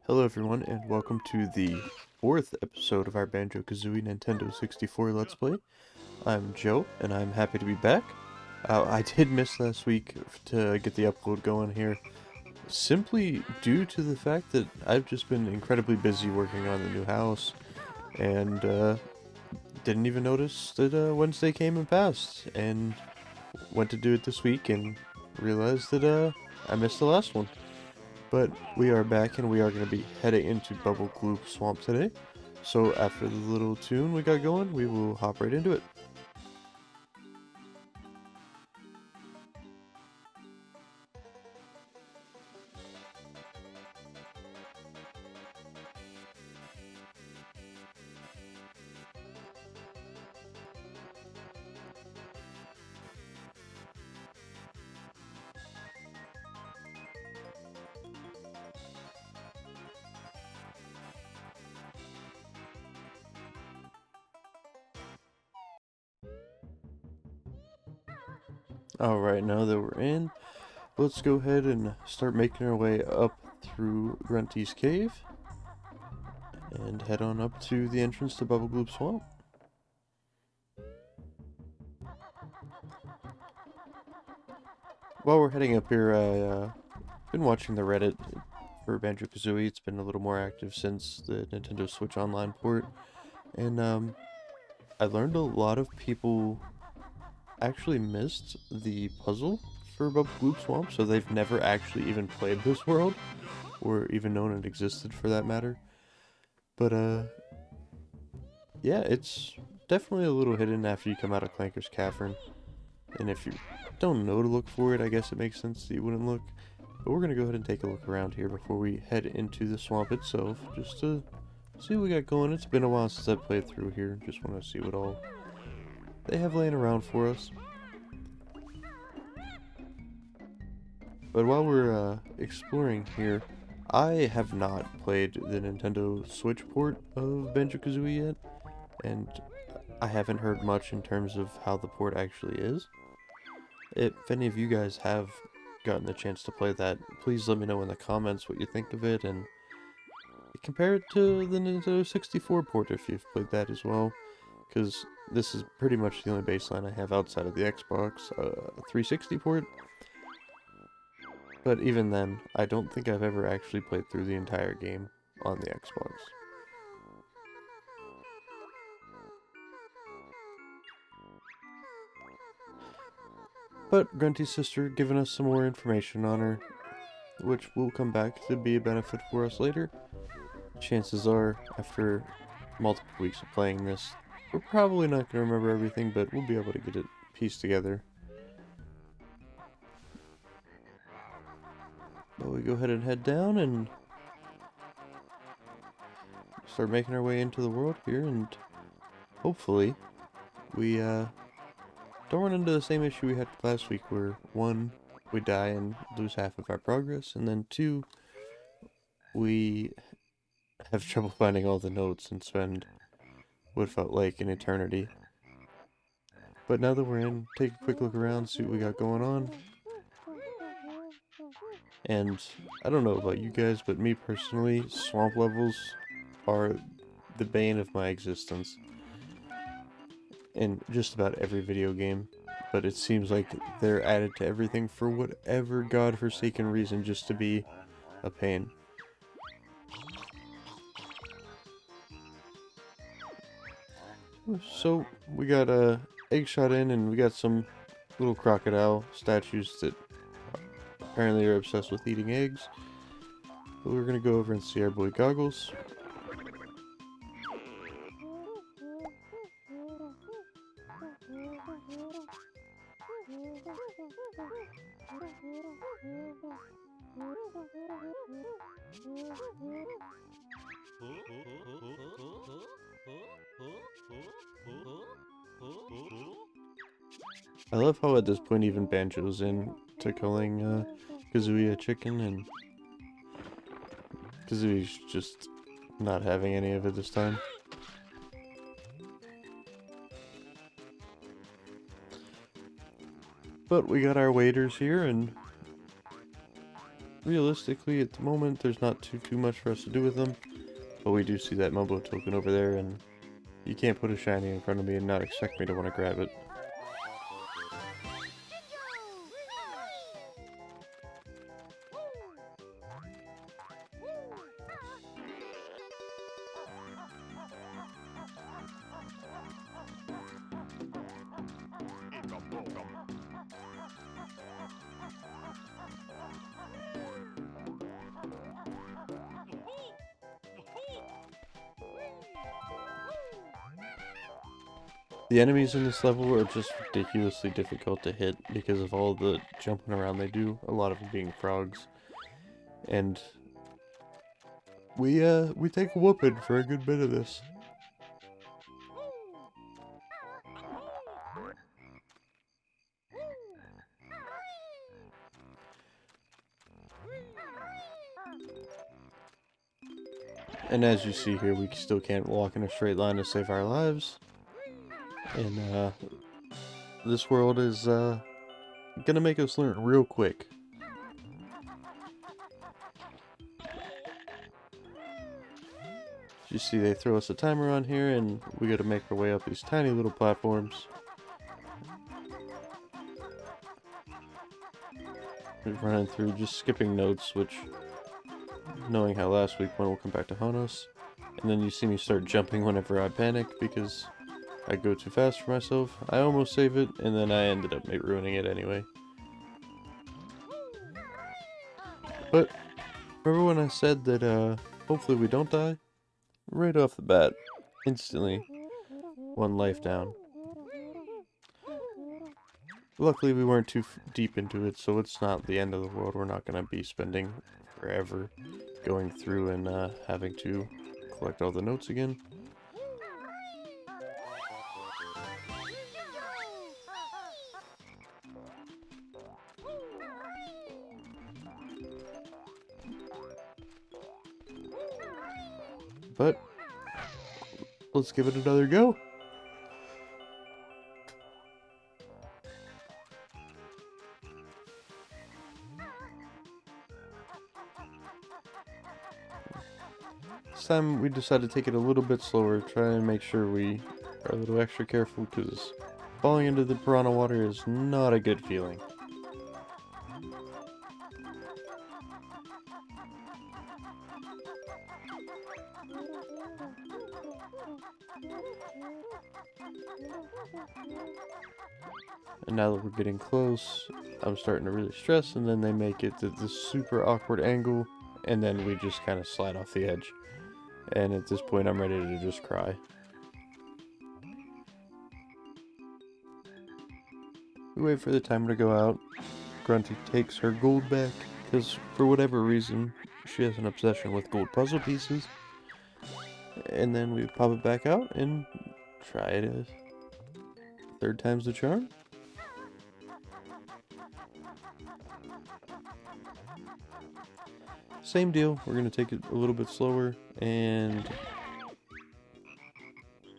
Hello everyone, and welcome to the fourth episode of our Banjo Kazooie Nintendo 64 Let's Play. I'm Joe, and I'm happy to be back. I did miss last week to get the upload going here, simply due to the fact that I've just been incredibly busy working on the new house, and didn't even notice that Wednesday came and passed, and went to do it this week and realized that I missed the last one. But we are back and we are going to be heading into Bubblegloop Swamp today. So after the little tune we got going, we will hop right into it. Alright, now that we're in, let's go ahead and start making our way up through Grunty's cave. And head on up to the entrance to Bubblegloop Swamp. While we're heading up here, I've been watching the Reddit for Banjo Kazooie. It's been a little more active since the Nintendo Switch Online port. And I learned a lot of people actually missed the puzzle for Bubblegloop Swamp, so they've never actually even played this world, or even known it existed for that matter. But yeah, it's definitely a little hidden after you come out of Clanker's Cavern, and if you don't know to look for it, I guess it makes sense that you wouldn't look. But we're gonna go ahead and take a look around here before we head into the swamp itself, just to see what we got going. It's been a while since I played through here, just want to see what all they have laying around for us. But while we're exploring here, I have not played the Nintendo Switch port of Banjo Kazooie yet, and I haven't heard much in terms of how the port actually is. If any of you guys have gotten the chance to play that, please let me know in the comments what you think of it, and compare it to the Nintendo 64 port if you've played that as well, because this is pretty much the only baseline I have outside of the Xbox 360 port. But even then, I don't think I've ever actually played through the entire game on the Xbox. But Grunty's sister giving us some more information on her, which will come back to be a benefit for us later. Chances are, after multiple weeks of playing this, we're probably not going to remember everything, but we'll be able to get it pieced together. But we go ahead and head down and start making our way into the world here, and hopefully we don't run into the same issue we had last week, where one, we die and lose half of our progress, and then two, we have trouble finding all the notes and spend what felt like an eternity. But now that we're in, take a quick look around, see what we got going on. And I don't know about you guys, but me personally, swamp levels are the bane of my existence in just about every video game. But it seems like they're added to everything for whatever godforsaken reason, just to be a pain. So we got a egg shot in, and we got some little crocodile statues that apparently are obsessed with eating eggs. But we're gonna go over and see our boy Goggles. I love how at this point even Banjo's in to calling Kazooie a chicken, and Kazooie's just not having any of it this time. But we got our waiters here, and realistically, at the moment, there's not too much for us to do with them. But we do see that Mobo token over there, and you can't put a shiny in front of me and not expect me to want to grab it. The enemies in this level are just ridiculously difficult to hit because of all the jumping around they do, a lot of them being frogs. And we take a whooping for a good bit of this. And as you see here, we still can't walk in a straight line to save our lives. And this world is gonna make us learn real quick. You see they throw us a timer on here, and we gotta make our way up these tiny little platforms. We're running through, just skipping notes, which, knowing how last week went, we'll come back to Honos. And then you see me start jumping whenever I panic, because I go too fast for myself. I almost save it, and then I ended up ruining it anyway. But remember when I said that hopefully we don't die? Right off the bat, instantly, 1 life down. Luckily we weren't too deep into it, so it's not the end of the world. We're not going to be spending forever going through and having to collect all the notes again. But let's give it another go. This time we decided to take it a little bit slower, try and make sure we are a little extra careful, because falling into the piranha water is not a good feeling. And now that we're getting close, I'm starting to really stress, and then they make it to this super awkward angle, and then we just kind of slide off the edge. And at this point, I'm ready to just cry. We wait for the timer to go out. Grunty takes her gold back, because for whatever reason, she has an obsession with gold puzzle pieces. And then we pop it back out and try it as 3rd time's the charm. Same deal, we're going to take it a little bit slower, and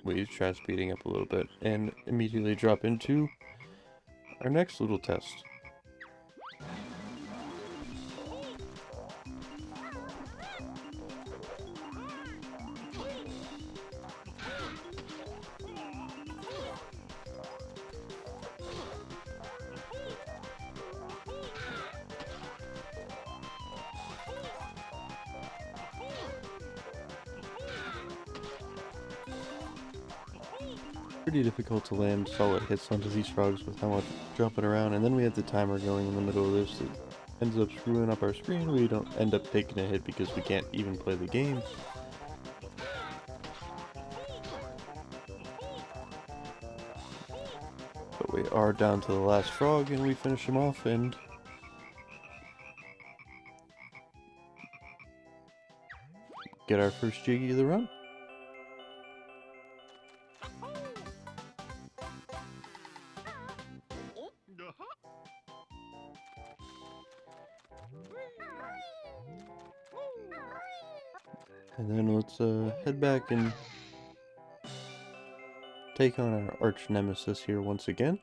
we try speeding up a little bit, and immediately drop into our next little test. Pretty difficult to land solid hits onto these frogs with how much jumping around, and then we have the timer going in the middle of this that ends up screwing up our screen. We don't end up taking a hit because we can't even play the game. But we are down to the last frog, and we finish him off and get our first Jiggy of the run. And then let's head back and take on our arch nemesis here once again.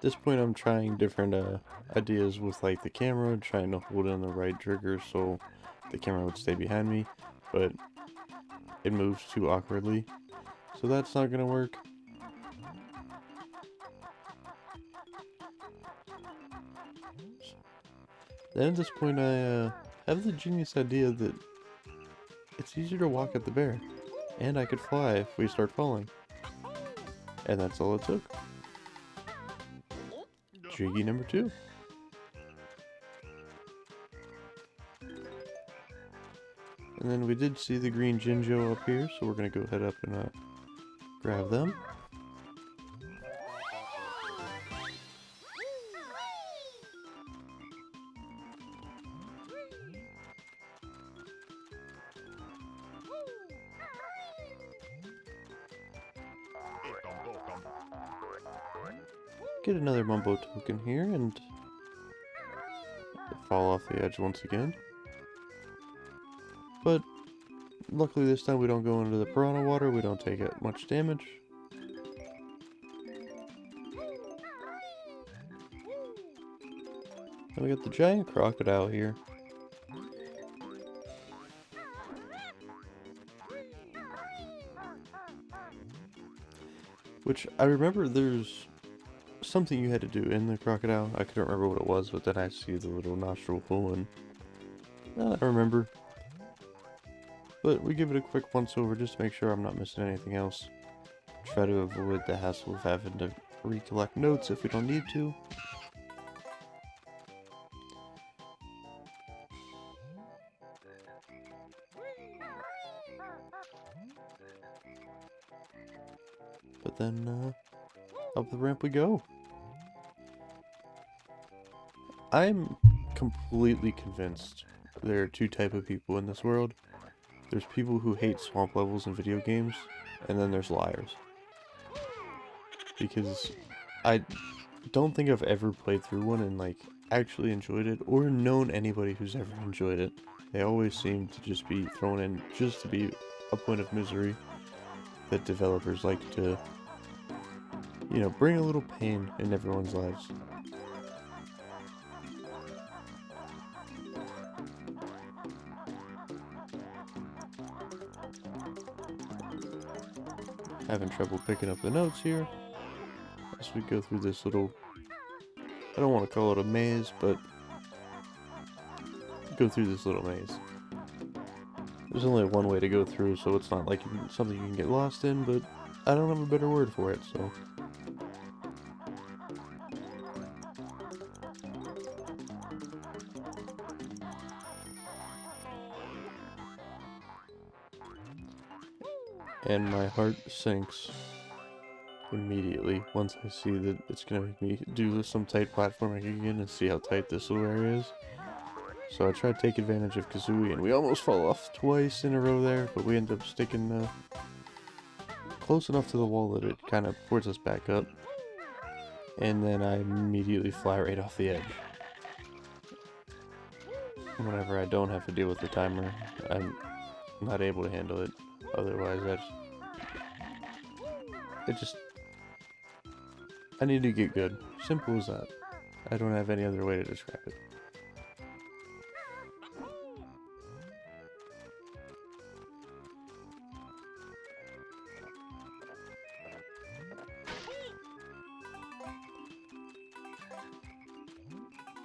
this point I'm trying different ideas with like the camera, trying to hold in the right trigger so the camera would stay behind me, but it moves too awkwardly, so that's not gonna work. Then at this point I have the genius idea that it's easier to walk at the bear, and I could fly if we start falling. And that's all it took. Jiggy number 2. And then we did see the green Jinjo up here, so we're gonna go head up and grab them. Get another Mumbo token here and fall off the edge once again. But luckily this time we don't go into the piranha water, we don't take much damage. And we got the giant crocodile here. Which I remember there's something you had to do in the crocodile. I couldn't remember what it was, but then I see the little nostril hole and I remember. But we give it a quick once over just to make sure I'm not missing anything else. Try to avoid the hassle of having to recollect notes if we don't need to. But then up the ramp we go. I'm completely convinced there are two types of people in this world. There's people who hate swamp levels in video games, and then there's liars. Because I don't think I've ever played through one and like actually enjoyed it, or known anybody who's ever enjoyed it. They always seem to just be thrown in just to be a point of misery that developers like to, you know, bring a little pain in everyone's lives. Having trouble picking up the notes here as we go through this little, I don't want to call it a maze, but go through this little maze. There's only one way to go through, so it's not like something you can get lost in, but I don't have a better word for it, so. And my heart sinks immediately once I see that it's gonna make me do some tight platforming again and see how tight this little area is. So I try to take advantage of Kazooie, and we almost fall off twice in a row there, but we end up sticking close enough to the wall that it kind of pulls us back up. And then I immediately fly right off the edge. Whenever I don't have to deal with the timer, I'm not able to handle it. Otherwise, I need to get good. Simple as that. I don't have any other way to describe it.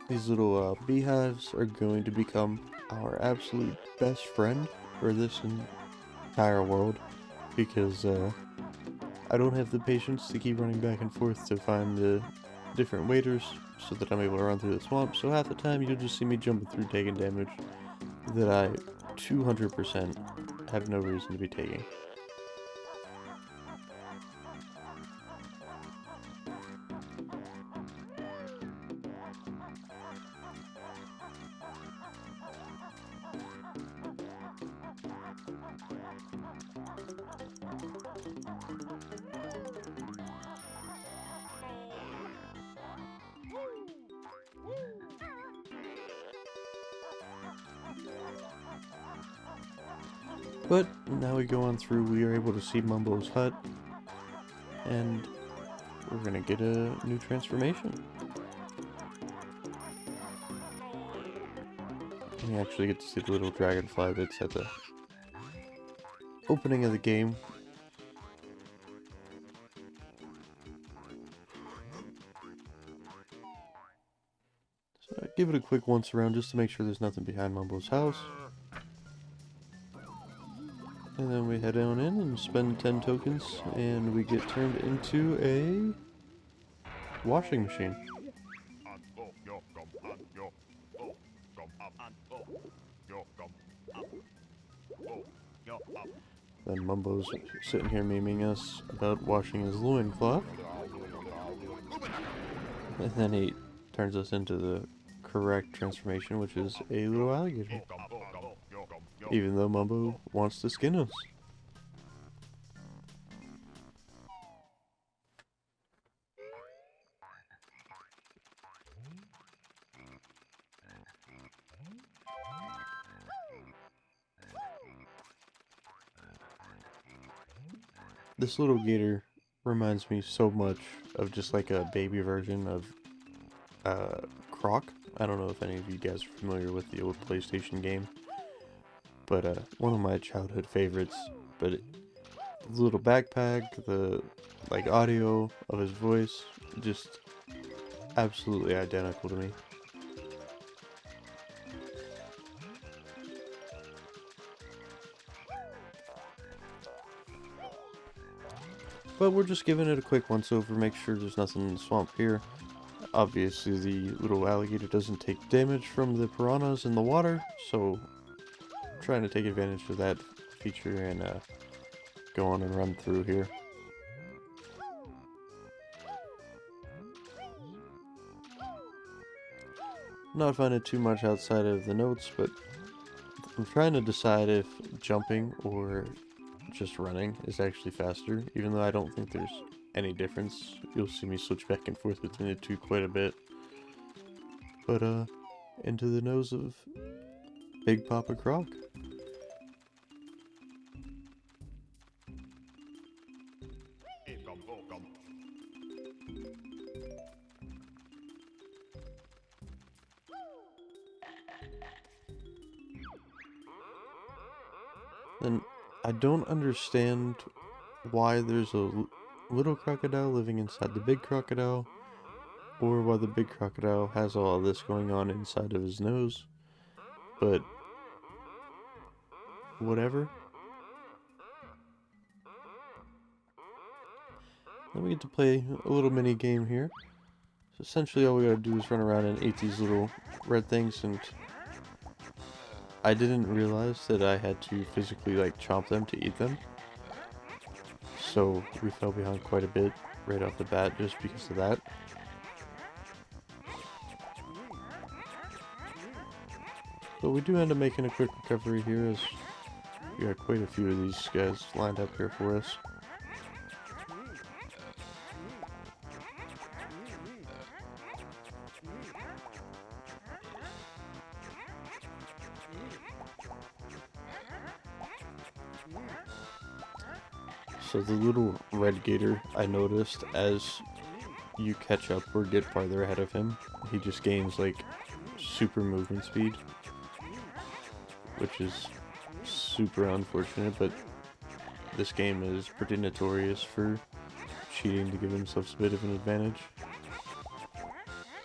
These little beehives are going to become our absolute best friend for this entire world, because I don't have the patience to keep running back and forth to find the different waders so that I'm able to run through the swamp, so half the time you'll just see me jumping through taking damage that I 200% have no reason to be taking. But now we go on through, we are able to see Mumbo's hut, and we're gonna get a new transformation. You actually get to see the little dragonfly that's at the opening of the game. So give it a quick once around just to make sure there's nothing behind Mumbo's house. And then we head on in and spend 10 tokens and we get turned into a washing machine. Then Mumbo's sitting here memeing us about washing his loincloth. And then he turns us into the correct transformation, which is a little alligator. Even though Mumbo wants to skin us. This little gator reminds me so much of just like a baby version of Croc. I don't know if any of you guys are familiar with the old PlayStation game, but one of my childhood favorites. But the little backpack, the like audio of his voice, just absolutely identical to me. But we're just giving it a quick once over, make sure there's nothing in the swamp here. Obviously the little alligator doesn't take damage from the piranhas in the water, so I'm trying to take advantage of that feature and go on and run through here. Not finding too much outside of the notes, but I'm trying to decide if jumping or just running is actually faster, even though I don't think there's any difference. You'll see me switch back and forth between the two quite a bit. But into the nose of Big Papa Croc. Then I don't understand why there's a little crocodile living inside the big crocodile, or why the big crocodile has all of this going on inside of his nose, but whatever. Then we get to play a little mini game here. So essentially all we gotta do is run around and eat these little red things, and I didn't realize that I had to physically like chomp them to eat them. So we fell behind quite a bit right off the bat just because of that. But we do end up making a quick recovery here, as we got quite a few of these guys lined up here for us. So the little red gator, I noticed as you catch up or get farther ahead of him, he just gains like super movement speed, which is super unfortunate, but this game is pretty notorious for cheating to give themselves a bit of an advantage.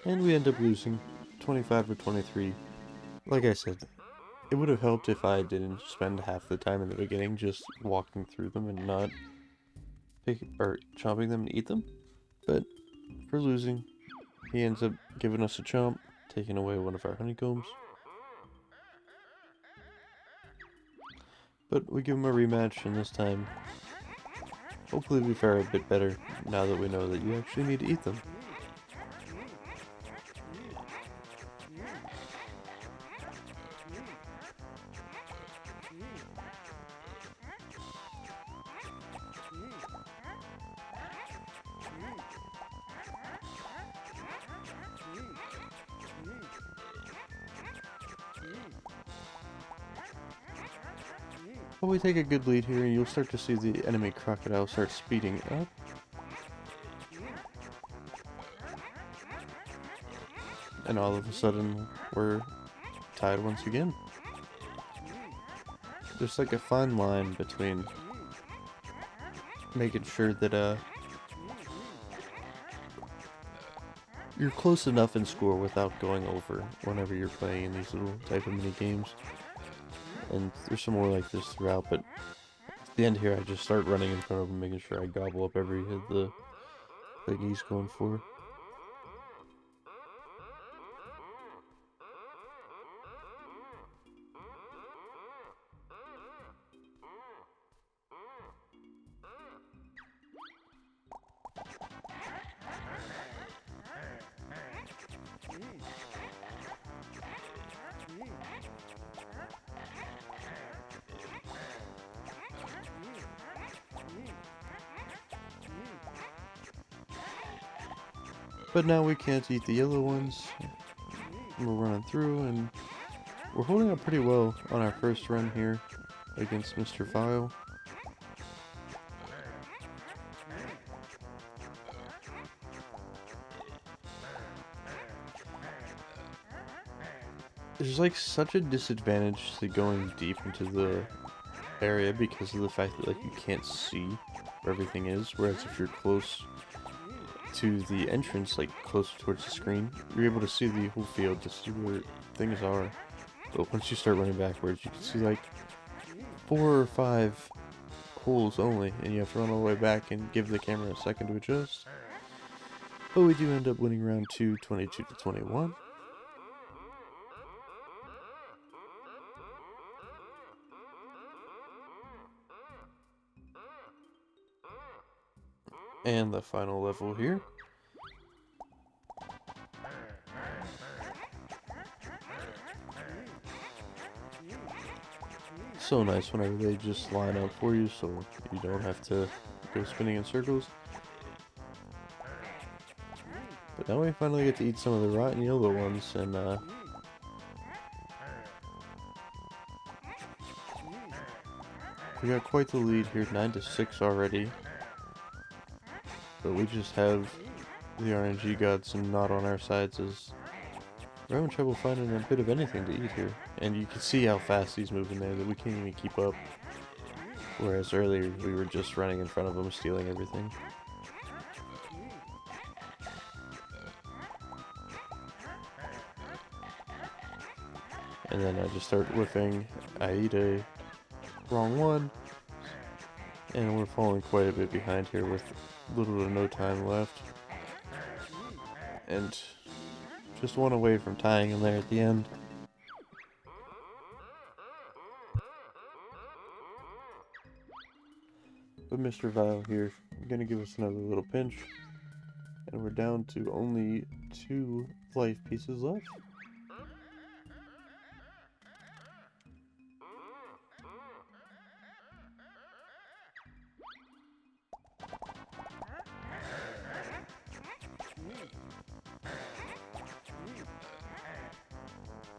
And we end up losing 25 or 23. Like I said, it would have helped if I didn't spend half the time in the beginning just walking through them and not chomping them and eat them, but for losing, he ends up giving us a chomp, taking away one of our honeycombs. But we give him a rematch, and this time, hopefully we fare a bit better now that we know that you actually need to eat them. But we take a good lead here, and you'll start to see the enemy crocodile start speeding up. And all of a sudden, we're tied once again. There's like a fine line between making sure that you're close enough in score without going over whenever you're playing these little type of mini games. And there's some more like this throughout, but at the end here I just start running in front of him, making sure I gobble up every hit that he's going for. But now we can't eat the yellow ones. We're running through, and we're holding up pretty well on our first run here against Mr. Vile. There's like such a disadvantage to going deep into the area because of the fact that like you can't see where everything is, whereas if you're close to the entrance, like closer towards the screen, you're able to see the whole field to see where things are. But once you start running backwards, you can see like 4 or 5 holes only, and you have to run all the way back and give the camera a second to adjust. But we do end up winning round 2, 22-21. And the final level here. So nice whenever they just line up for you so you don't have to go spinning in circles. But now we finally get to eat some of the rotten yellow ones, and we got quite the lead here, 9-6 already. But we just have the RNG gods not on our sides, as we're having trouble finding a bit of anything to eat here. And you can see how fast he's moving there, that we can't even keep up. Whereas earlier we were just running in front of him, stealing everything. And then I just start whiffing. I eat a wrong one. And we're falling quite a bit behind here with little to no time left. And just one away from tying him there at the end. But Mr. Vile here is going to give us another little pinch. And we're down to only 2 life pieces left.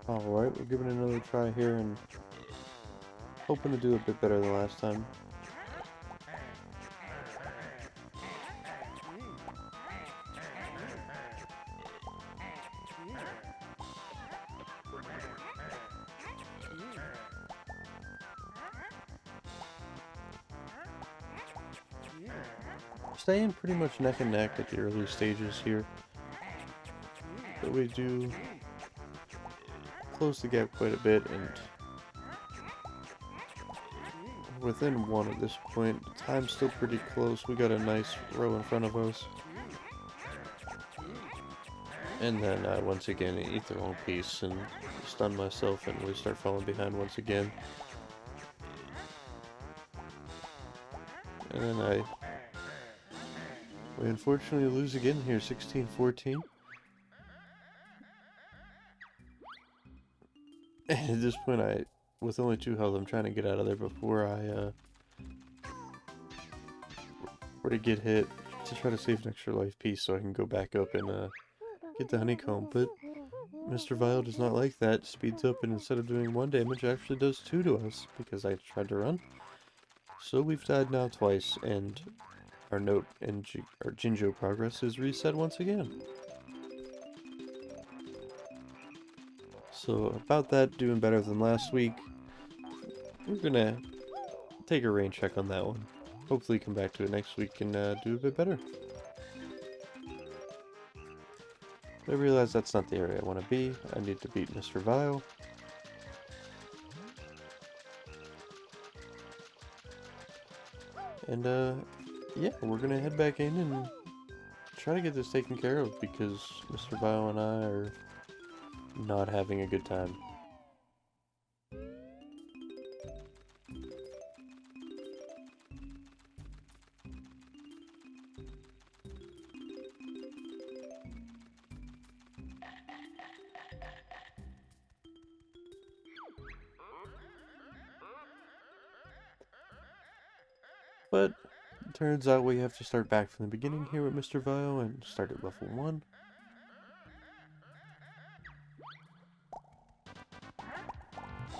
Alright, we're giving it another try here and hoping to do a bit better than last time. Staying pretty much neck and neck at the early stages here. But we do close the gap quite a bit, and within 1 at this point. Time's still pretty close. We got a nice row in front of us. And then I once again eat the wrong piece and stun myself, and we start falling behind once again. And then we unfortunately lose again here, 16-14. And at this point, with only 2 health, I'm trying to get out of there before I were to get hit, to try to save an extra life piece so I can go back up and get the honeycomb. But Mr. Vile does not like that. Speeds up, and instead of doing 1 damage, actually does 2 to us because I tried to run. So we've died now twice, and our note and our Jinjo progress is reset once again. So about that, doing better than last week. We're gonna take a rain check on that one. Hopefully come back to it next week and do a bit better. I realize that's not the area I want to be. I need to beat Mr. Vile. And yeah, we're gonna head back in and try to get this taken care of because Mr. Vile and I are not having a good time. But it turns out we have to start back from the beginning here with Mr. Vile and start at level 1.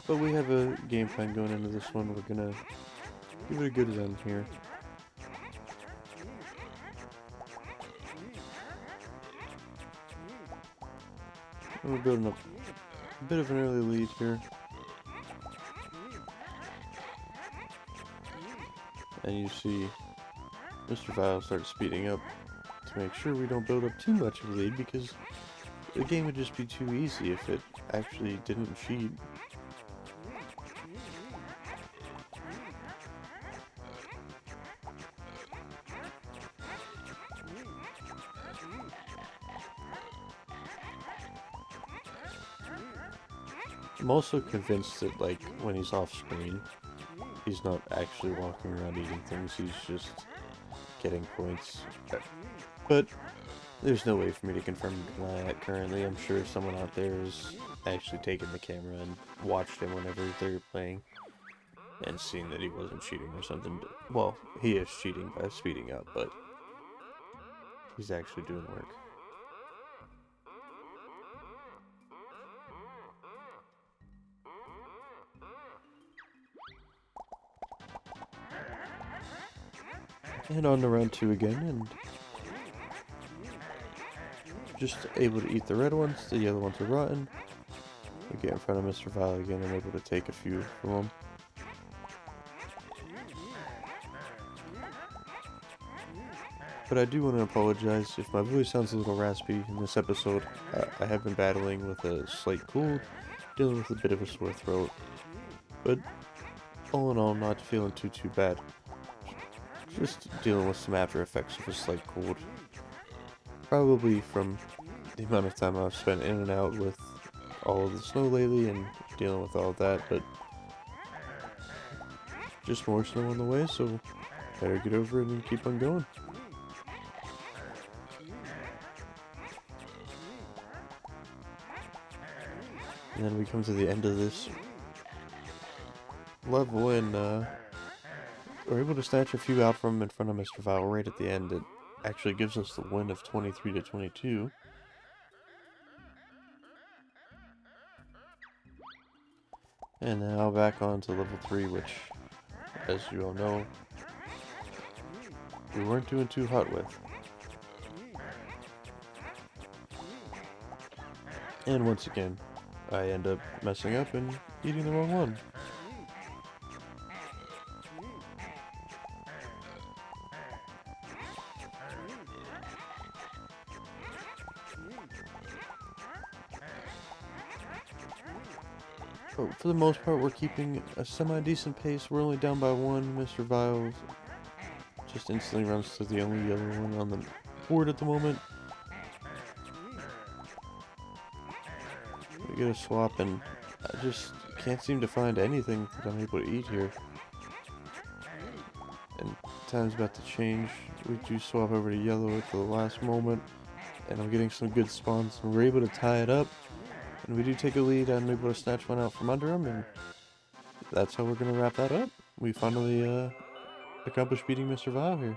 But we have a game plan going into this one. We're gonna give it a good run here. And we're building up a bit of an early lead here. And you see Mr. Vile start speeding up to make sure we don't build up too much of a lead because the game would just be too easy if it actually didn't cheat. I'm also convinced that, like, when he's off screen, he's not actually walking around eating things, he's just getting points. But there's no way for me to confirm or deny that currently. I'm sure someone out there has actually taken the camera and watched him whenever they're playing and seen that he wasn't cheating or something. Well, he is cheating by speeding up, but he's actually doing work. And on to round 2 again, and just able to eat the red ones, the yellow ones are rotten. We get in front of Mr. Vile again and able to take a few from him. But I do want to apologize if my voice sounds a little raspy in this episode. I have been battling with a slight cold, dealing with a bit of a sore throat, but all in all, not feeling too bad. Just dealing with some after effects of a slight cold. Probably from the amount of time I've spent in and out with all of the snow lately and dealing with all of that, but just more snow on the way, so better get over it and keep on going. And then we come to the end of this level and we're able to snatch a few out from in front of Mr. Vile right at the end. It actually gives us the win of 23-22. And now back on to level 3, which, as you all know, we weren't doing too hot with. And once again, I end up messing up and eating the wrong one. But for the most part, we're keeping a semi-decent pace. We're only down by 1. Mr. Vile just instantly runs to the only yellow one on the board at the moment. We get a swap, and I just can't seem to find anything that I'm able to eat here. And time's about to change. We do swap over to yellow at the last moment, and I'm getting some good spawns, and we're able to tie it up. And we do take a lead, and I'm able to snatch one out from under him, and that's how we're going to wrap that up. We finally accomplished beating Mr. Vile here.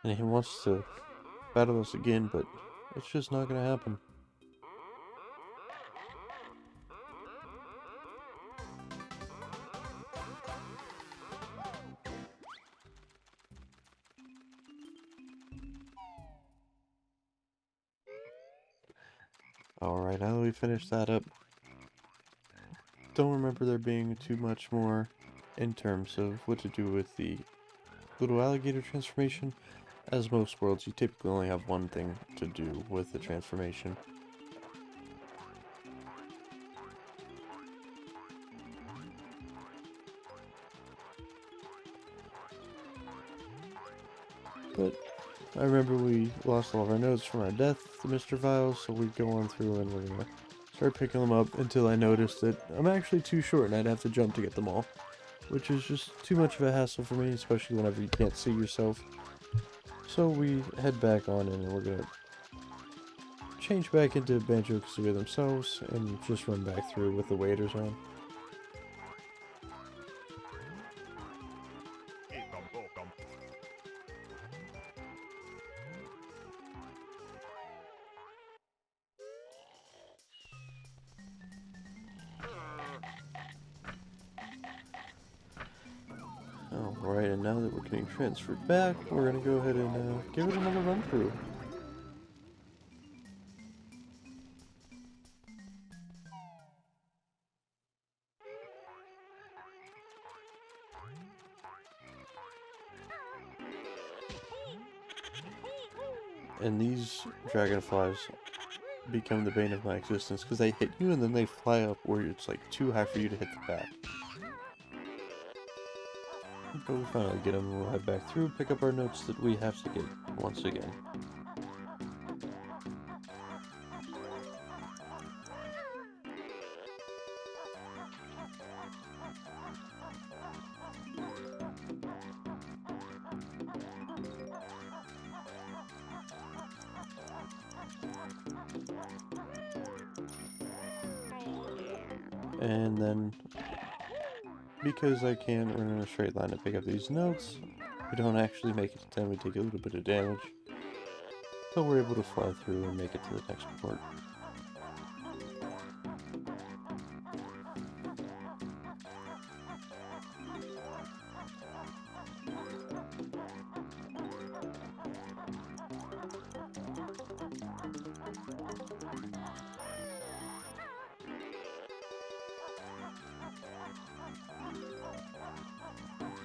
And he wants to battle us again, but it's just not going to happen. Alright, now that we finished that up, don't remember there being too much more in terms of what to do with the little alligator transformation. As most worlds, you typically only have one thing to do with the transformation. But I remember we lost all of our notes from our death to Mr. Viles, so we'd go on through and we're gonna start picking them up until I noticed that I'm actually too short and I'd have to jump to get them all, which is just too much of a hassle for me, especially whenever you can't see yourself. So we head back on in and we're gonna change back into Banjo Kazooie themselves and just run back through with the waders on. Alright, and now that we're getting transferred back, we're gonna go ahead and give it another run through. And these dragonflies become the bane of my existence because they hit you and then they fly up where it's like too high for you to hit the back. But we finally get them and we'll head back through, pick up our notes that we have to get once again. And then, because I can run in a straight line to pick up these notes, we don't actually make it to 10, we take a little bit of damage. But we're able to fly through and make it to the next port.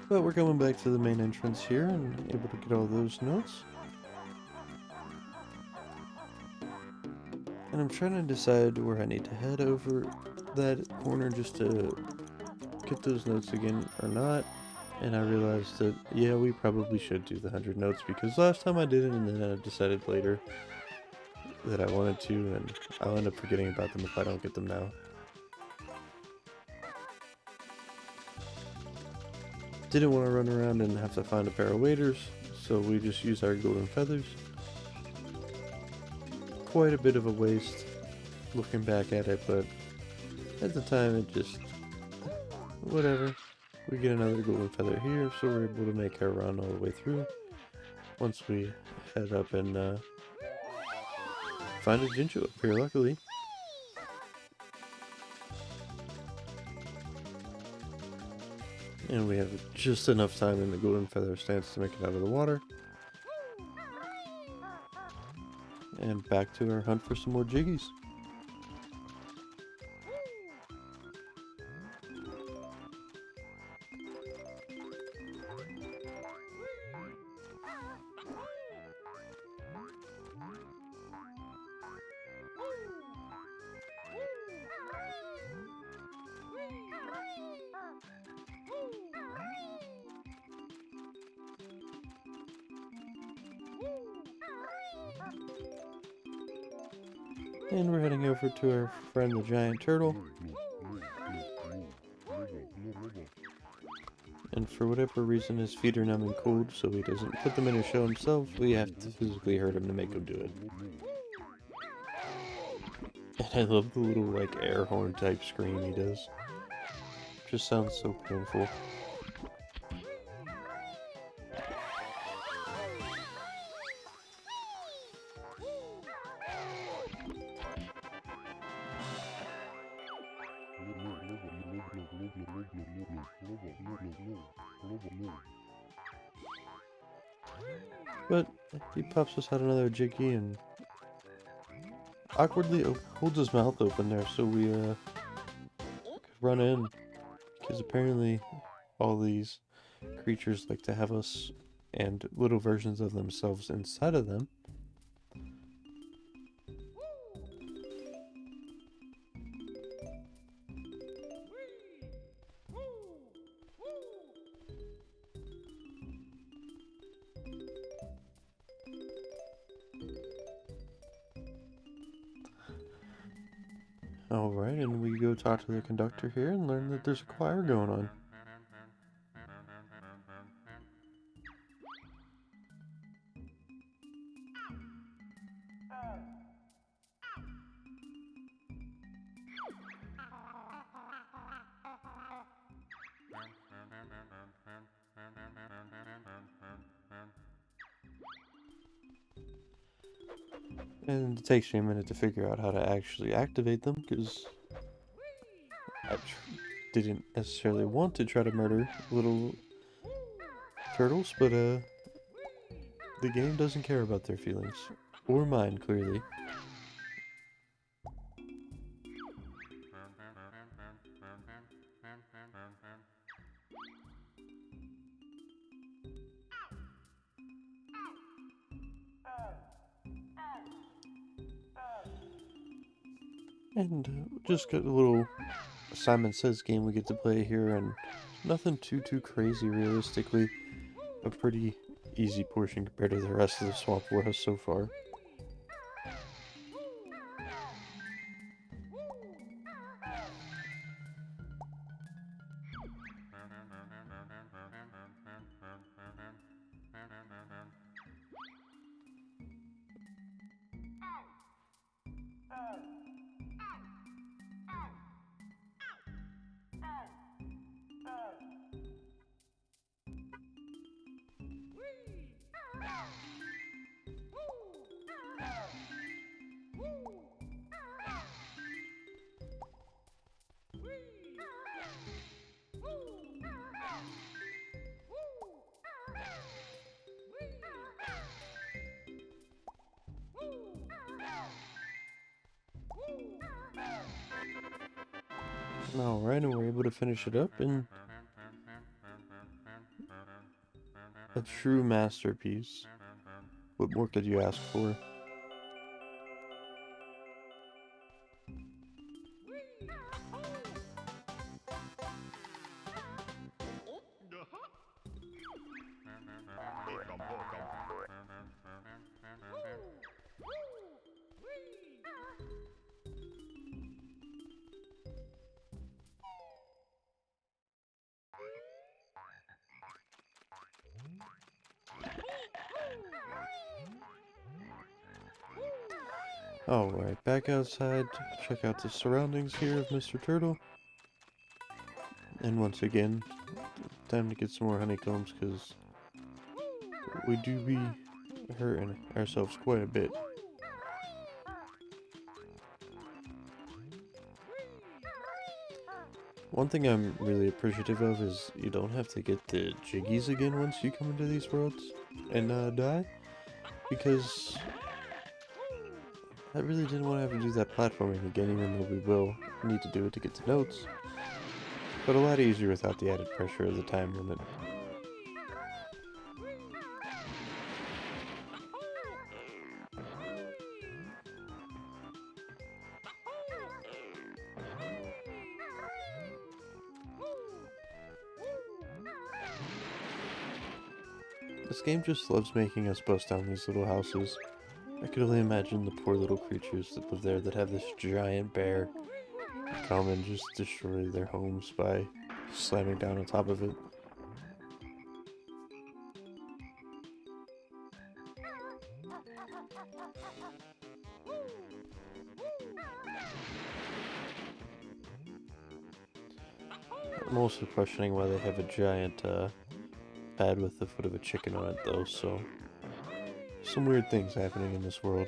But we're coming back to the main entrance here and able to get all those notes. And I'm trying to decide where I need to head over that corner just to get those notes again or not. And I realized that, yeah, we probably should do the 100 notes because last time I did it and then I decided later that I wanted to, and I'll end up forgetting about them if I don't get them now. Didn't want to run around and have to find a pair of waders, so we just used our golden feathers. Quite a bit of a waste looking back at it, but at the time it just, whatever. We get another golden feather here, so we're able to make our run all the way through. Once we head up and find a Jinju up here, luckily. And we have just enough time in the golden feather stance to make it out of the water. And back to our hunt for some more jiggies. And we're heading over to our friend the giant turtle. And for whatever reason his feet are numb and cold, so he doesn't put them in his shell himself. We have to physically hurt him to make him do it. And I love the little like air horn type scream he does. Just sounds so painful. But he pops us out another Jiggy, and awkwardly holds his mouth open there so we could run in. Because apparently all these creatures like to have us and little versions of themselves inside of them. Alright, and we go talk to the conductor here and learn that there's a choir going on. And it takes me a minute to figure out how to actually activate them, because I didn't necessarily want to try to murder little turtles, but the game doesn't care about their feelings. Or mine, clearly. And just got a little Simon Says game we get to play here, and nothing too crazy realistically. A pretty easy portion compared to the rest of the Swamp Warehouse so far. Alright, and we're able to finish it up, and a true masterpiece. What more could you ask for? Alright, back outside, check out the surroundings here of Mr. Turtle. And once again, time to get some more honeycombs, because we do be hurting ourselves quite a bit. One thing I'm really appreciative of is you don't have to get the jiggies again once you come into these worlds and die, because I really didn't want to have to do that platforming again, even though we will need to do it to get the notes. But a lot easier without the added pressure of the time limit. This game just loves making us bust down these little houses. I could only imagine the poor little creatures that live there that have this giant bear come and just destroy their homes by slamming down on top of it. I'm also questioning why they have a giant pad with the foot of a chicken on it though, so some weird things happening in this world.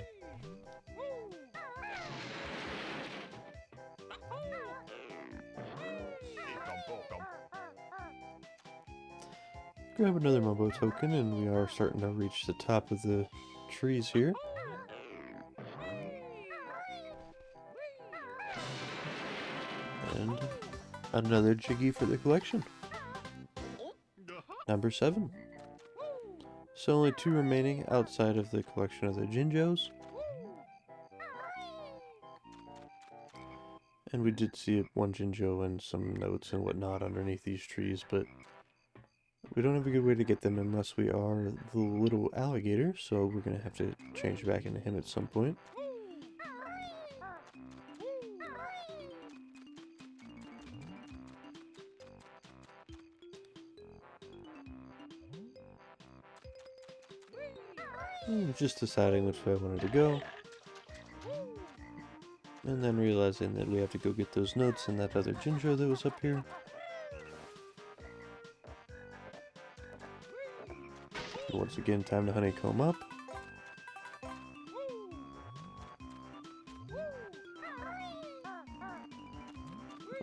Grab another Mumbo token, and we are starting to reach the top of the trees here. And another Jiggy for the collection. Number 7. So only 2 remaining outside of the collection of the Jinjos. And we did see one Jinjo and some notes and whatnot underneath these trees, but we don't have a good way to get them unless we are the little alligator, so we're going to have to change back into him at some point. Just deciding which way I wanted to go. And then realizing that we have to go get those notes and that other Jinjo that was up here. Once again, time to honeycomb up.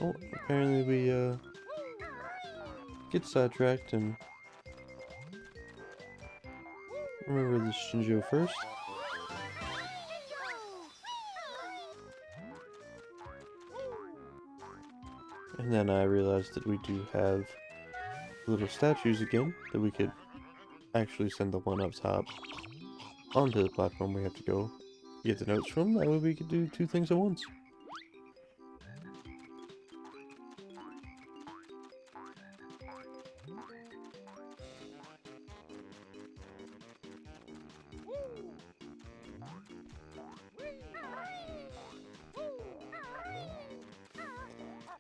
Oh, apparently we get sidetracked and remember this Jinjo first. And then I realized that we do have little statues again that we could actually send the one up top onto the platform we have to go get the notes from. That way we could do 2 things at once.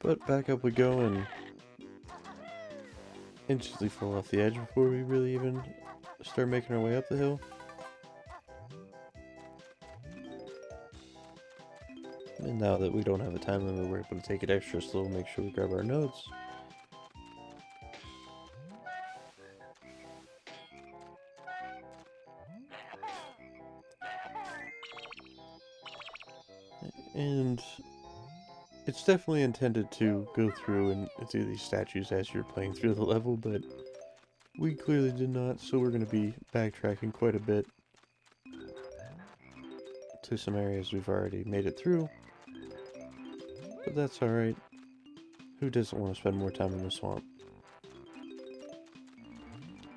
But back up we go and instantly fall off the edge before we really even start making our way up the hill. And now that we don't have a time limit, we're able to take it extra slow, make sure we grab our notes. And it's definitely intended to go through and do these statues as you're playing through the level, but we clearly did not, so we're going to be backtracking quite a bit to some areas we've already made it through. But that's alright. Who doesn't want to spend more time in the swamp?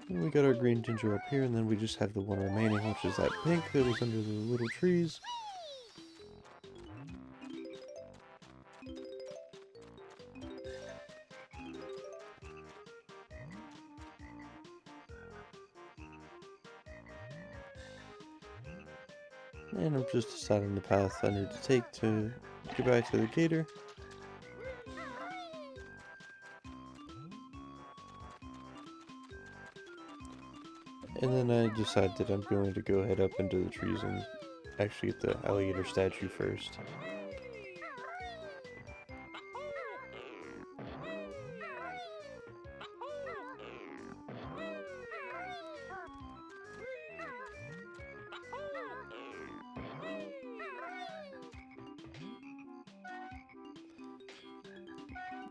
And we got our green Jinjo up here, and then we just have the one remaining, which is that pink that was under the little trees. And I'm just deciding the path I need to take to get back to the gator. And then I decide that I'm going to go head up into the trees and actually get the alligator statue first.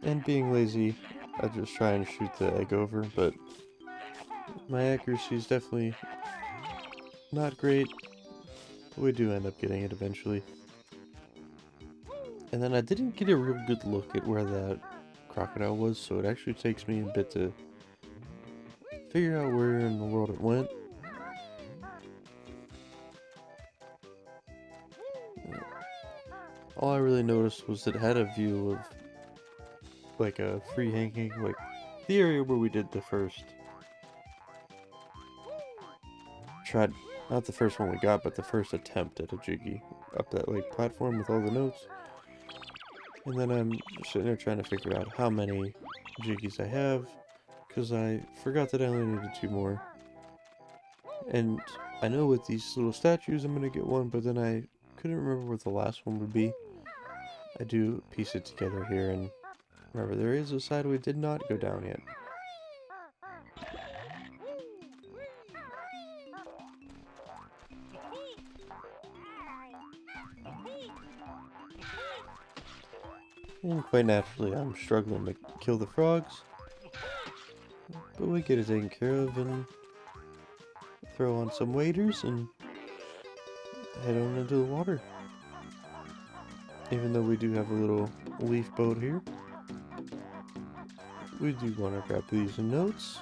And being lazy, I just try and shoot the egg over, but my accuracy is definitely not great, but we do end up getting it eventually. And then I didn't get a real good look at where that crocodile was, so it actually takes me a bit to figure out where in the world it went. All I really noticed was that it had a view of like a free hanging, like the area where we did the first, not the first one we got, but the first attempt at a Jiggy up that like platform with all the notes. And then I'm sitting there trying to figure out how many Jiggies I have, because I forgot that I only needed 2 more. And I know with these little statues I'm going to get one, but then I couldn't remember what the last one would be. I do piece it together here, and remember there is a side we did not go down yet. And quite naturally, I'm struggling to kill the frogs. But we get it taken care of and throw on some waders and head on into the water. Even though we do have a little leaf boat here. We do want to grab these notes.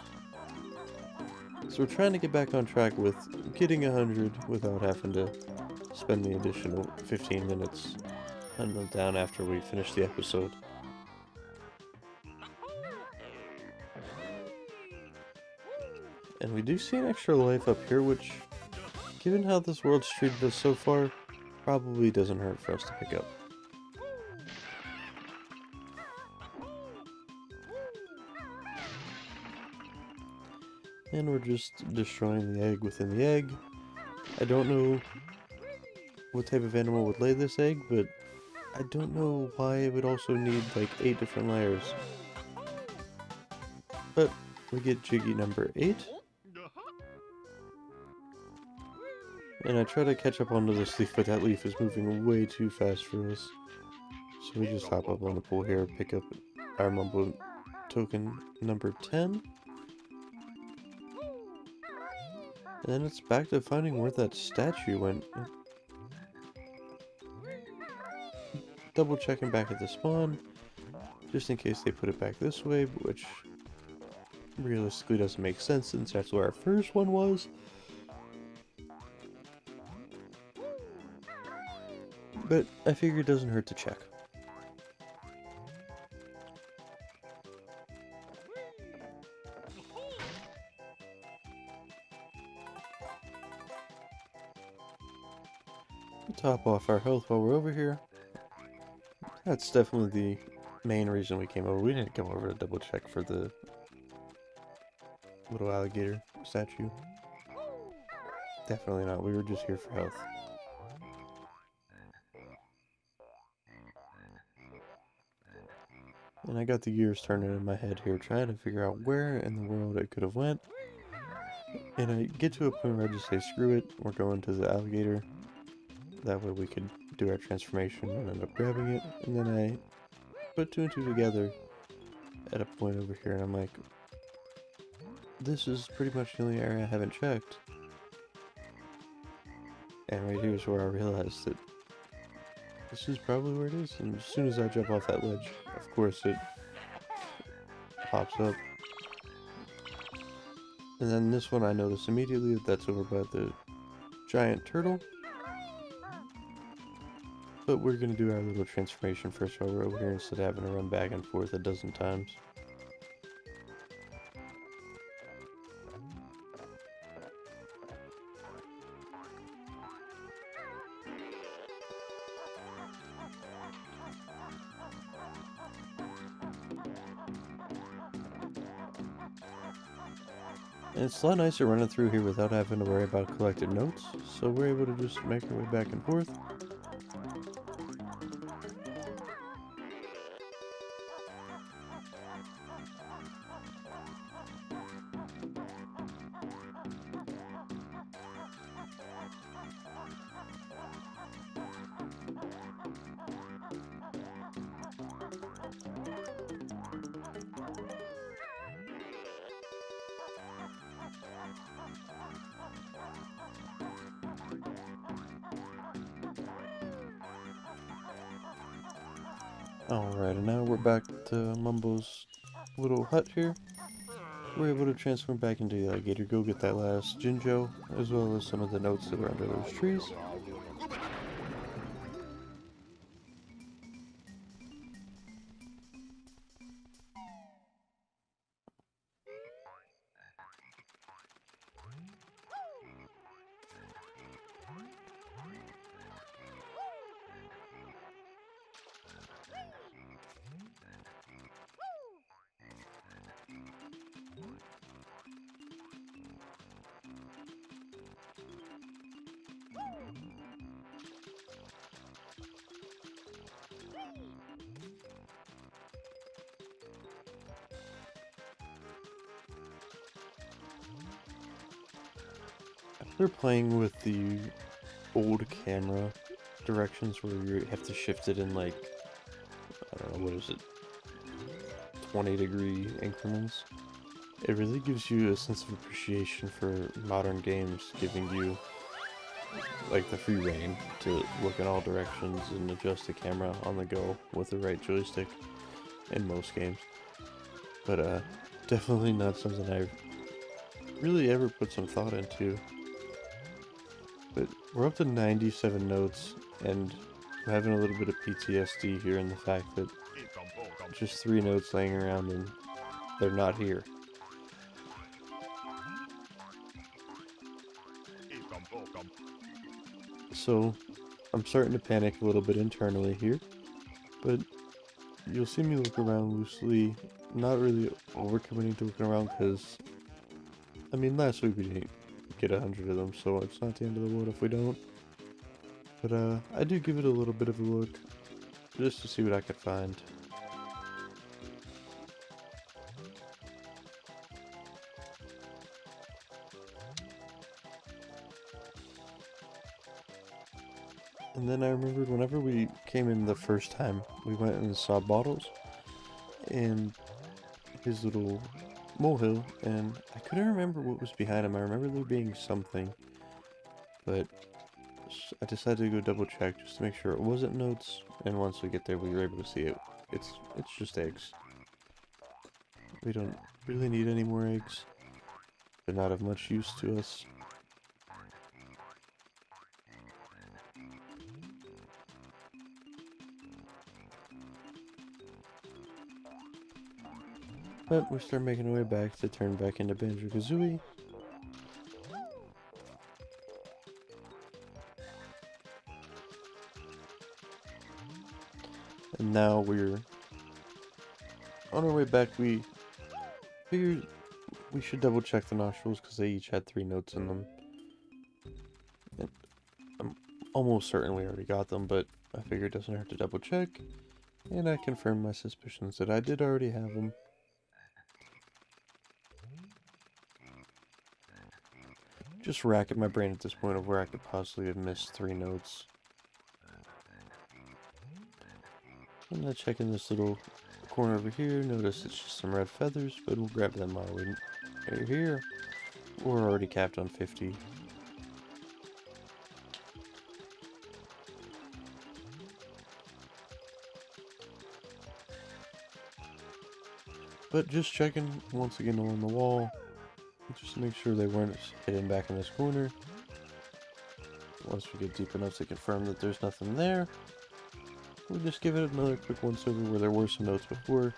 So we're trying to get back on track with getting 100 without having to spend the additional 15 minutes hunting them down after we finish the episode. And we do see an extra life up here, which, given how this world's treated us so far, probably doesn't hurt for us to pick up. And we're just destroying the egg within the egg. I don't know what type of animal would lay this egg, but I don't know why it would also need like 8 different layers. But we get Jiggy number 8. And I try to catch up onto this leaf, but that leaf is moving way too fast for us. So we just hop up on the pool here, pick up our Mumbo token number 10. And then it's back to finding where that statue went. Double checking back at the spawn, just in case they put it back this way, which realistically doesn't make sense since that's where our first one was. But I figure it doesn't hurt to check. Top off our health while we're over here. That's definitely the main reason we came over. We didn't come over to double check for the little alligator statue. Definitely not. We were just here for health. And I got the gears turning in my head here, trying to figure out where in the world it could have went. And I get to a point where I just say, screw it, we're going to the alligator. That way we could do our transformation and end up grabbing it. And then I put 2 and 2 together at a point over here, and I'm like, this is pretty much the only area I haven't checked. And right here is where I realized that this is probably where it is. And as soon as I jump off that ledge, of course it pops up. And then this one I noticed immediately that that's over by the giant turtle. But we're going to do our little transformation first while we're over here instead of having to run back and forth a dozen times. And it's a lot nicer running through here without having to worry about collected notes, so we're able to just make our way back and forth. Alright, and now we're back to Mumbo's little hut here. We're able to transform back into the alligator, go get that last Jinjo, as well as some of the notes that were under those trees. They're playing with the old camera directions where you have to shift it in like, I don't know, what is it, 20-degree increments. It really gives you a sense of appreciation for modern games, giving you like the free reign to look in all directions and adjust the camera on the go with the right joystick in most games. But definitely not something I really ever put some thought into. But we're up to 97 notes, and I'm having a little bit of PTSD here in the fact that just 3 notes laying around and they're not here. So I'm starting to panic a little bit internally here, but you'll see me look around loosely, not really overcommitting to looking around because, I mean, last week we didn't get 100 of them, so it's not the end of the world if we don't. But I do give it a little bit of a look, just to see what I could find. And then I remembered whenever we came in the first time, we went and saw Bottles and his little molehill, and I couldn't remember what was behind him. I remember there being something, but I decided to go double check just to make sure it wasn't notes, and once we get there we were able to see it. It's just eggs. We don't really need any more eggs. They're not of much use to us. But we start making our way back to turn back into Banjo Kazooie. And now we're on our way back. We figured we should double check the nostrils because they each had 3 notes in them. And I'm almost certain we already got them, but I figured it doesn't hurt to double check. And I confirmed my suspicions that I did already have them. Just racking my brain at this point of where I could possibly have missed 3 notes. I'm not checking this little corner over here. Notice it's just some red feathers, but we'll grab them while we're here. We're already capped on 50. But just checking once again along the wall, just to make sure they weren't hidden back in this corner. Once we get deep enough to confirm that there's nothing there, we'll just give it another quick once over where there were some notes before.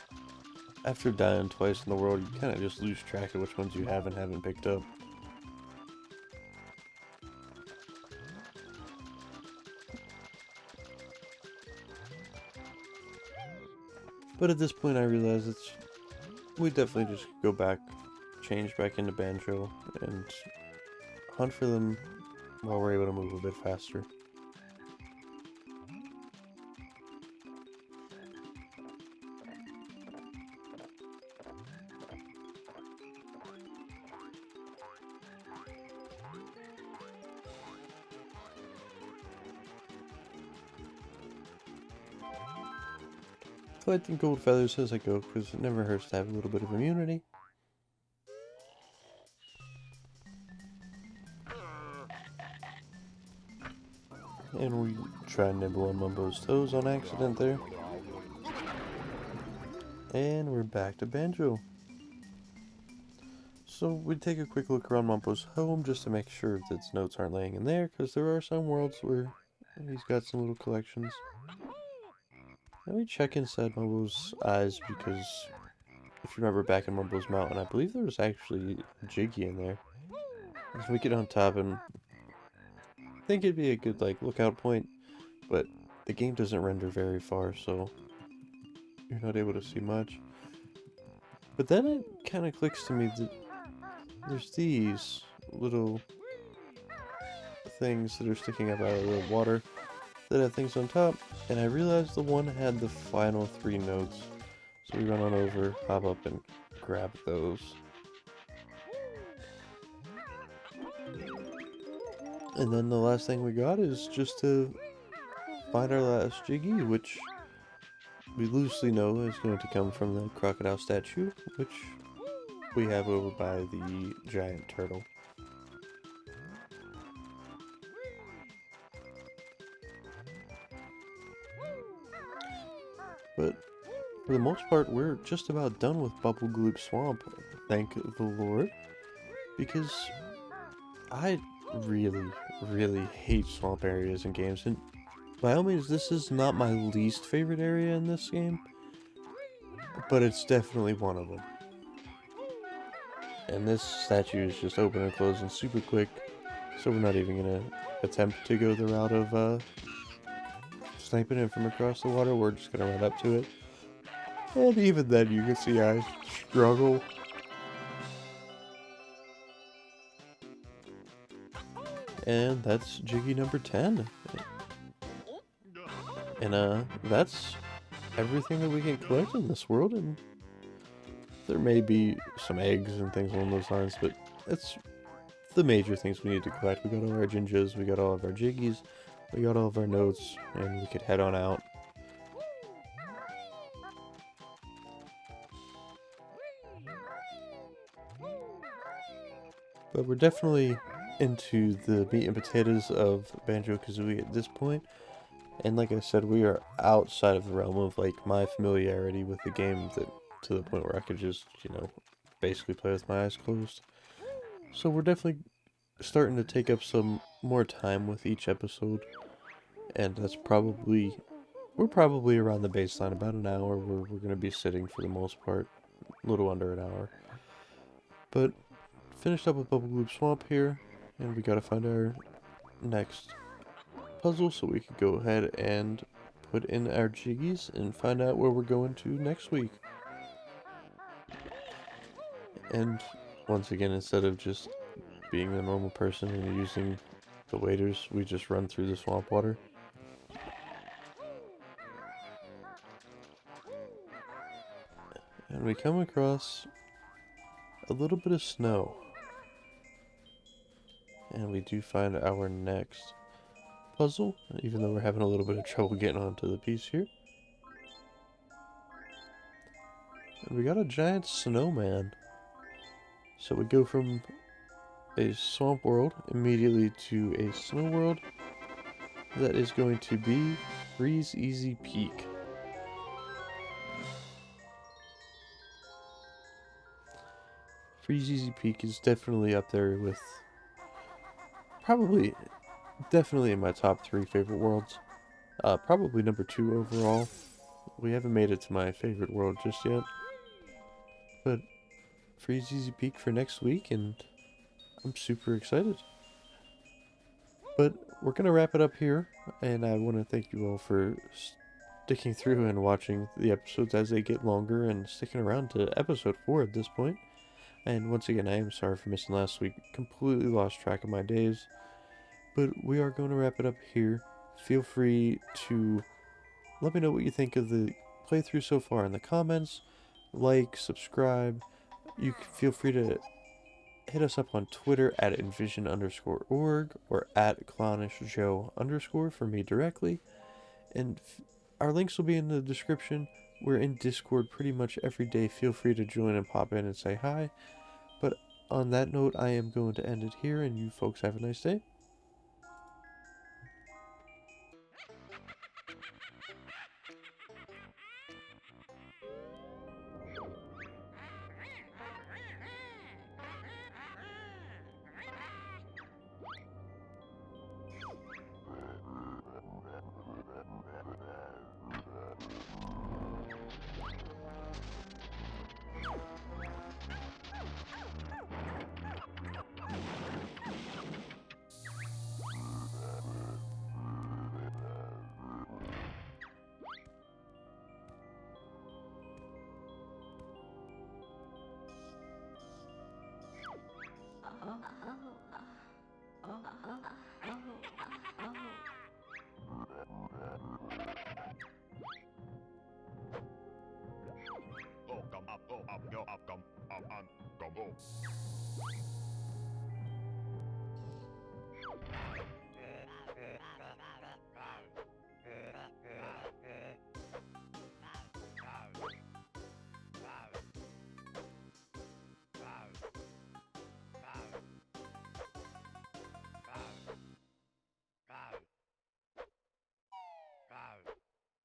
After dying twice in the world, you kind of just lose track of which ones you have and haven't picked up. But at this point I realize we definitely just go back, change back into Banjo, and hunt for them while we're able to move a bit faster. Collecting gold feathers as I go, because it never hurts to have a little bit of immunity. And we try and nibble on Mumbo's toes on accident there. And we're back to Banjo. So we take a quick look around Mumbo's home just to make sure that his notes aren't laying in there, because there are some worlds where he's got some little collections. Let me check inside Mumbo's eyes, because if you remember back in Mumbo's Mountain, I believe there was actually a Jiggy in there. If we get on top, and I think it'd be a good lookout point, but the game doesn't render very far, so you're not able to see much. But then it kind of clicks to me that there's these little things that are sticking up out of the water that have things on top, and I realized the one had the final 3 notes, so we run on over, hop up, and grab those. And then the last thing we got is just to find our last Jiggy, which we loosely know is going to come from the crocodile statue, which we have over by the giant turtle. But for the most part, we're just about done with Bubblegloop Swamp, thank the Lord, because I really hate swamp areas in games, and by all means, this is not my least favorite area in this game, but it's definitely one of them. And this statue is just open and closing super quick, so we're not even going to attempt to go the route of sniping it from across the water. We're just going to run up to it. And even then, you can see I struggle. And that's Jiggy number 10. And that's everything that we can collect in this world, and there may be some eggs and things along those lines, but that's the major things we need to collect. We got all our Jinjas, we got all of our Jiggies, we got all of our notes, and we could head on out. But we're definitely into the meat and potatoes of Banjo Kazooie at this point. And like I said, we are outside of the realm of like my familiarity with the game, that to the point where I could just, you know, basically play with my eyes closed. So we're definitely starting to take up some more time with each episode. And that's we're probably around the baseline, about an hour where we're going to be sitting for the most part. A little under an hour. But finished up with Bubblegloop Swamp here, and we got to find our next puzzle so we could go ahead and put in our Jiggies and find out where we're going to next week. And once again, instead of just being a normal person and using the waders, we just run through the swamp water. And we come across a little bit of snow. And we do find our next puzzle, even though we're having a little bit of trouble getting onto the piece here. And we got a giant snowman. So we go from a swamp world immediately to a snow world that is going to be Freeze Easy Peak. Freeze Easy Peak is definitely up there with definitely in my top 3 favorite worlds. Probably number 2 overall. We haven't made it to my favorite world just yet. But Freeze Easy Peak for next week, and I'm super excited. But we're going to wrap it up here, and I want to thank you all for sticking through and watching the episodes as they get longer and sticking around to episode 4 at this point. And once again, I am sorry for missing last week. Completely lost track of my days. But we are going to wrap it up here. Feel free to let me know what you think of the playthrough so far in the comments. Like, subscribe. You can feel free to hit us up on Twitter at envision_org or at clownishjoe_ for me directly. And our links will be in the description. We're in Discord pretty much every day. Feel free to join and pop in and say hi. But on that note, I am going to end it here, and you folks have a nice day. Go, come up, go up, go up, come up, and come go.